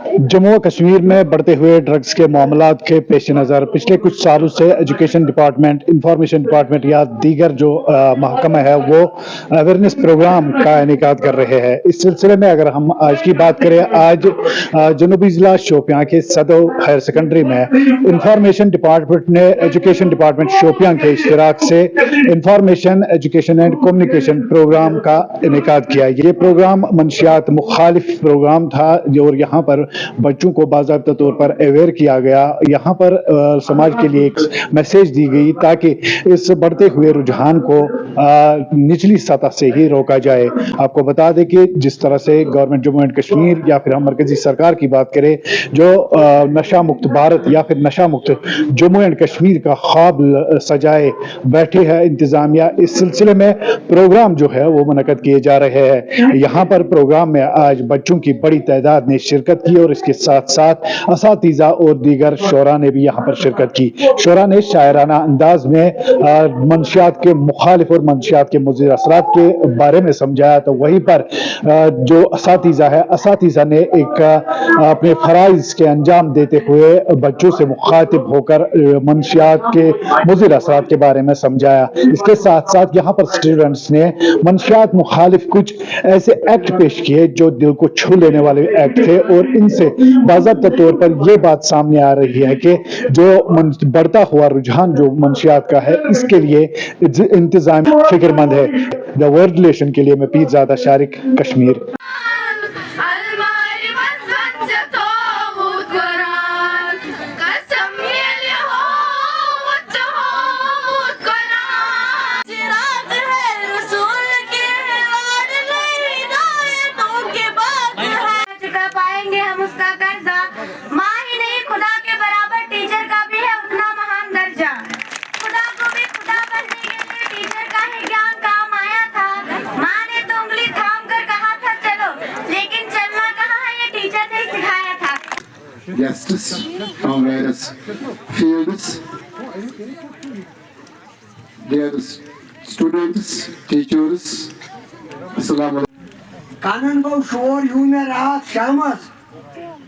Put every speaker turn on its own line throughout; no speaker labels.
जम्मू व कश्मीर में बढ़ते हुए ड्रग्स के मामलात के पेश नज़र पिछले कुछ सालों से एजुकेशन डिपार्टमेंट, इंफॉर्मेशन डिपार्टमेंट या दीगर जो महकमा है वो अवेयरनेस प्रोग्राम का इनेकाद कर रहे हैं। इस सिलसिले में अगर हम आज की बात करें, आज जनूबी ज़िला शोपियां के सदर हायर सेकेंडरी में इंफॉर्मेशन डिपार्टमेंट ने एजुकेशन डिपार्टमेंट शोपियां के इश्तिराक से information education and communication programme का इनेकाद किया। ये प्रोग्राम मंशियात मुखालिफ प्रोग्राम था और यहाँ पर बच्चों को बाज़ाब्ता तौर पर अवेयर किया गया। यहाँ पर समाज के लिए एक मैसेज दी गई ताकि इस बढ़ते हुए रुझान को निचली सतह से ही रोका जाए। आपको बता दें कि जिस तरह से गवर्नमेंट जम्मू एंड कश्मीर या फिर हम मरकजी सरकार की बात करें, जो नशा मुक्त भारत या फिर नशा मुक्त जम्मू एंड कश्मीर का ख्वाब सजाए बैठे है इंतजामिया, इस सिलसिले में प्रोग्राम जो है वो मुनक्कद किए जा रहे हैं। यहाँ पर प्रोग्राम में आज बच्चों की बड़ी तादाद ने शिरकत की और इसके साथ साथ असातिज़ा और दीगर शोरा ने भी यहाँ पर शिरकत की। शोरा ने शायराना अंदाज में मंशियात के मुखालिफ और मंशियात के मुज़िर असरात के बारे में समझाया। तो वहीं पर जो असातिज़ा है, असातिज़ा ने एक अपने फराइज के अंजाम देते हुए बच्चों से मुखातिब होकर मंशियात के मुज़िर असरात के बारे में समझाया। इसके साथ साथ यहाँ पर स्टूडेंट्स ने मंशियात मुखालिफ कुछ ऐसे एक्ट पेश किए जो दिल को छू लेने वाले एक्ट थे और इनसे बाज़ाब्ता तौर पर यह बात सामने आ रही है कि जो बढ़ता हुआ रुझान जो मंशियात का है, इसके लिए इंतजाम फिक्रमंद है। द वर्ल्ड रिलेशन के लिए मैं Pirzada Shariq, Kashmir.
Guests from various fields, dear students, teachers, assalamu alaikum.
Kanan go shor yume raat shamas.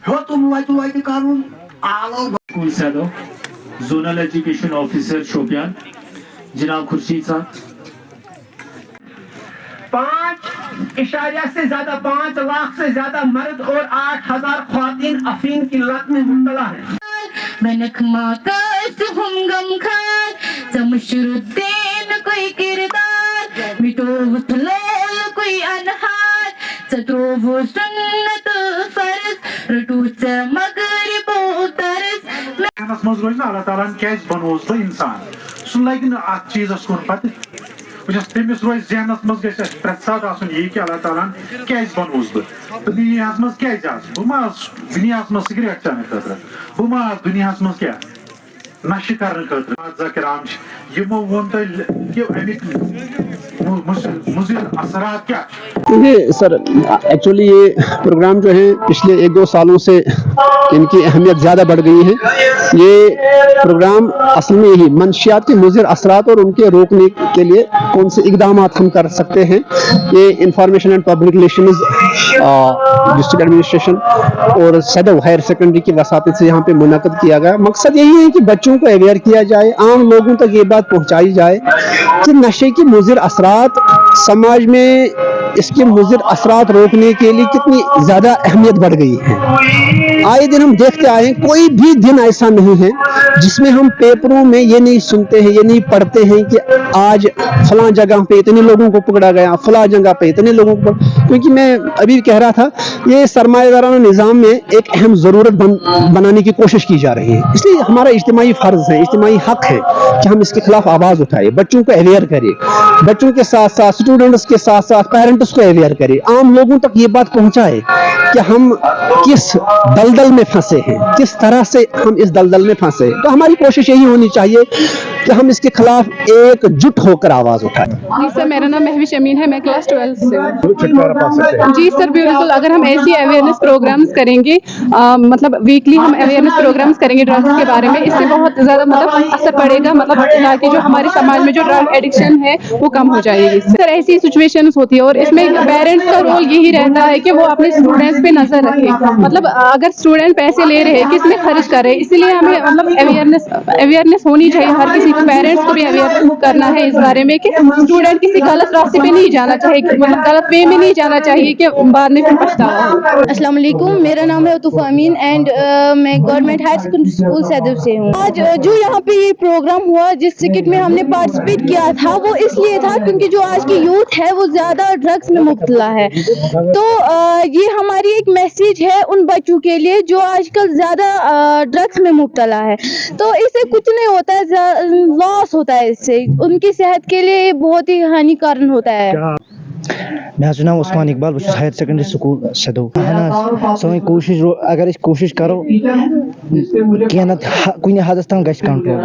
Hotum wait karun alo.
School Sado, Zonal Education Officer Shopian, Janab Khurshid Sahab. 5 से ज्यादा 5 लाख से ज्यादा मर्द और 8,000 ख्वातीन अफीम की लत में मुब्तला है।
कोई किरदार मिटो कोई अनहार चत्रो सुन्नत फर्ज रटू मगरिबो तरस
मज रोज अल्लाह ताला क्या बनोस बह इंसान सह लगे अत चीजस कुन पत तमिस रोज जहनस मज गि प्रत सात यह कि अल्लाह ताला क्या बनोस बह दुनिया मज क्या बह दुनिया मज सिगरेट चेन खतर बह दुनिया मज क्या नशे कर कराम यमो वोन कि मुझे असरात क्या।
ये सर एक्चुअली ये प्रोग्राम जो है पिछले 1-2 सालों से इनकी अहमियत ज़्यादा बढ़ गई है। ये प्रोग्राम असल में यही मंशियात के मुज़िर असरात और उनके रोकने के लिए कौन से इकदाम हम कर सकते हैं, ये information and public relations district administration और सदर हायर सेकेंडरी की वसात से यहाँ पे मुनक़द किया गया। मकसद यही है कि बच्चों को अवेयर किया जाए, आम लोगों तक ये बात पहुँचाई जाए कि नशे की मुज़िर असरात समाज में इसके मुज़िर असरात रोकने के लिए कितनी ज़्यादा अहमियत बढ़ गई है। आए दिन हम देखते आए हैं, कोई भी दिन ऐसा नहीं है जिसमें हम पेपरों में ये नहीं सुनते हैं, ये नहीं पढ़ते हैं कि आज फलां जगह पे इतने लोगों को पकड़ा गया, फलां जगह पे इतने लोगों को क्योंकि मैं अभी कह रहा था, ये सरमायादाराना निज़ाम में एक अहम ज़रूरत बनाने की कोशिश की जा रही है। इसलिए हमारा इज्तिमाई फ़र्ज़ है, इज्तिमाई हक़ है कि हम इसके खिलाफ आवाज़ उठाएं, बच्चों को अवेयर करें, बच्चों के साथ साथ स्टूडेंट्स के साथ साथ पेरेंट्स को अवेयर करें, आम लोगों तक ये बात पहुंचाए कि हम किस दलदल में फंसे हैं, किस तरह से हम इस दलदल में फंसे। तो हमारी कोशिश यही होनी चाहिए कि हम इसके खिलाफ एकजुट होकर आवाज उठाएं।
जी सर, मेरा नाम महविश अमीन है, मैं क्लास 12 से हूँ।
छुटकारा पा सकते हैं।
जी सर बिल्कुल, अगर हम ऐसी अवेयरनेस प्रोग्राम्स करेंगे, मतलब वीकली हम अवेयरनेस प्रोग्राम्स करेंगे ड्रग्स के बारे में, इससे बहुत ज़्यादा मतलब असर पड़ेगा, मतलब ताकि जो हमारे समाज में जो ड्रग एडिक्शन है वो कम हो जाएगी। सर ऐसी सिचुएशंस होती है और इसमें पेरेंट्स का रोल यही रहता है कि वो अपने स्टूडेंट्स पे नजर रखें। मतलब अगर स्टूडेंट पैसे ले रहे हैं, किसमें खर्च कर रहे हैं, इसीलिए हमें मतलब अवेयरनेस होनी चाहिए। हर किसी को, पेरेंट्स को भी अवेयर करना है इस बारे में कि स्टूडेंट किसी गलत रास्ते पे नहीं जाना चाहिए, मतलब गलत वे में नहीं जाना चाहिए कि बाद में फिर पछतावा हो।
अस्सलाम वालेकुम, मेरा नाम है उतुफ अमीन एंड मैं गवर्नमेंट हायर सेकेंडरी स्कूल सैदव से हूँ। आज जो यहाँ पे ये प्रोग्राम हुआ, जिस क्रिकेट में हमने पार्टिसिपेट किया था, वो इसलिए था क्योंकि जो आज की यूथ है वो ज़्यादा ड्रग्स में मुब्तला है। तो ये हमारी एक मैसेज है उन बच्चों के लिए जो आजकल ज़्यादा ड्रग्स में मुब्तला है। तो इससे कुछ नहीं होता है, लॉस होता है, इससे उनकी सेहत के लिए बहुत ही हानिकारक होता है।
मैं नाम उस्मान इकबाल, बहुत हायर सेकेंडरी स्कूल सदो सोई कोशिश अगर कोशिश करो कह कुछ हदस तम गि कंट्रोल।